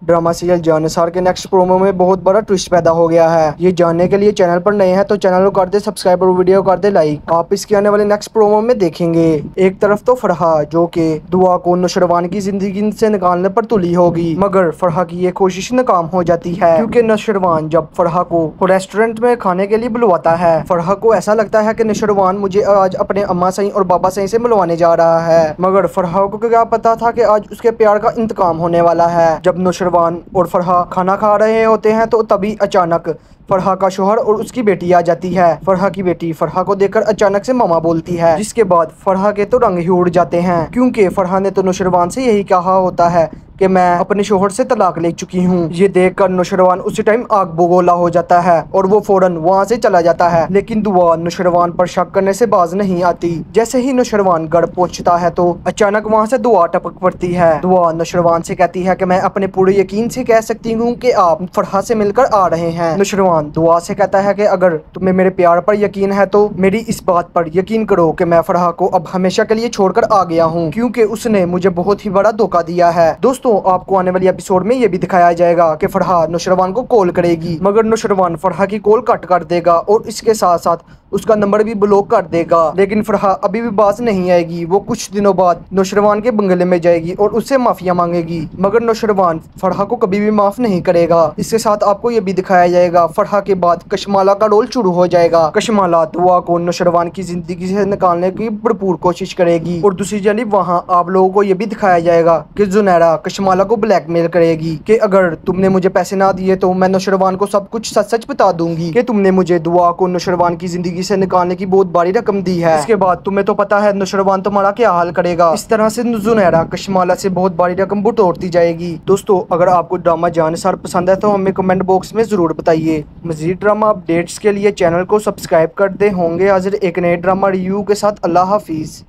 Drama serial Jannisar के next promo में बहुत बड़ा ट्विस्ट पैदा हो गया है। ये जानने के लिए चैनल पर नए हैं तो चैनल को कर दे सब्सक्राइब और वीडियो कर दे लाइक। आप इसके आने वाले नेक्स्ट प्रोमो में देखेंगे। एक तरफ तो फरहा जो कि दुआ को नुशरवान की जिंदगी से निकालने पर तुली होगी, मगर फरहा की ये कोशिश नाकाम हो जाती है क्योंकि नुशरवान जब फरहा को रेस्टोरेंट में खाने के लिए बुलवाता है, फरहा को ऐसा लगता है कि नुशरवान मुझे आज अपने अम्मा सही और बाबा सही से मिलवाने जा रहा है, मगर फरहा को क्या पता था कि आज उसके प्यार का इंतकाम होने वाला है। जब नुशरवान और फरहा खाना खा रहे होते हैं तो तभी अचानक फरहा का शोहर और उसकी बेटी आ जाती है। फरहा की बेटी फरहा को देखकर अचानक से मामा बोलती है, जिसके बाद फरहा के तो रंग ही उड़ जाते हैं क्योंकि फरहा ने तो नुशरवान से यही कहा होता है कि मैं अपने शोहर से तलाक ले चुकी हूँ। ये देखकर नुशरवान उसी टाइम आग बगोला हो जाता है और वो फौरन वहाँ से चला जाता है, लेकिन दुआ नुशरवान पर शक करने से बाज नहीं आती। जैसे ही नुशरवान घर पहुँचता है तो अचानक वहाँ से दुआ टपक पड़ती है। दुआ नुशरवान से कहती है कि मैं अपने पूरे यकीन से कह सकती हूँ कि आप फरहा से मिलकर आ रहे हैं। नुशरवान दुआ से कहता है कि अगर तुम्हें मेरे प्यार पर यकीन है तो मेरी इस बात पर यकीन करो कि मैं फरहा को अब हमेशा के लिए छोड़कर आ गया हूँ, क्योंकि उसने मुझे बहुत ही बड़ा धोखा दिया है। दोस्तों, आपको आने वाली एपिसोड में ये भी दिखाया जाएगा कि फरहा नुशरवान को कॉल करेगी, मगर नुशरवान फरहा की कॉल कट कर देगा और इसके साथ साथ उसका नंबर भी ब्लॉक कर देगा। लेकिन फरहा अभी भी बाज नहीं आएगी। वो कुछ दिनों बाद नुशरवान के बंगले में जाएगी और उससे माफिया मांगेगी, मगर नुशरवान फरहा को कभी भी माफ नहीं करेगा। इसके साथ आपको ये भी दिखाया जाएगा फरहा के बाद कशमाला का रोल शुरू हो जाएगा। कशमाला दुआ को नुशरवान की जिंदगी से निकालने की भरपूर कोशिश करेगी और दूसरी जानिब वहाँ आप लोगों को ये भी दिखाया जाएगा कि जुनैरा कशमाला को ब्लैकमेल करेगी कि अगर तुमने मुझे पैसे ना दिए तो मैं नुशरवान को सब कुछ सच सच बता दूंगी कि तुमने मुझे दुआ को नुशरवान की जिंदगी से निकालने की बहुत बड़ी रकम दी है। इसके बाद तुम्हें तो पता है नुशरवान तुम्हारा क्या हाल करेगा। इस तरह से जुनैरा कशमाला से बहुत बड़ी रकम बटोरती जाएगी। दोस्तों, अगर आपको ड्रामा जानिसार पसंद है तो हमें कमेंट बॉक्स में जरूर बताइए। मजीद ड्रामा अपडेट्स के लिए चैनल को सब्सक्राइब कर दे। होंगे हाजिर एक नए ड्रामा रिव्यू के साथ। अल्लाह हाफिज।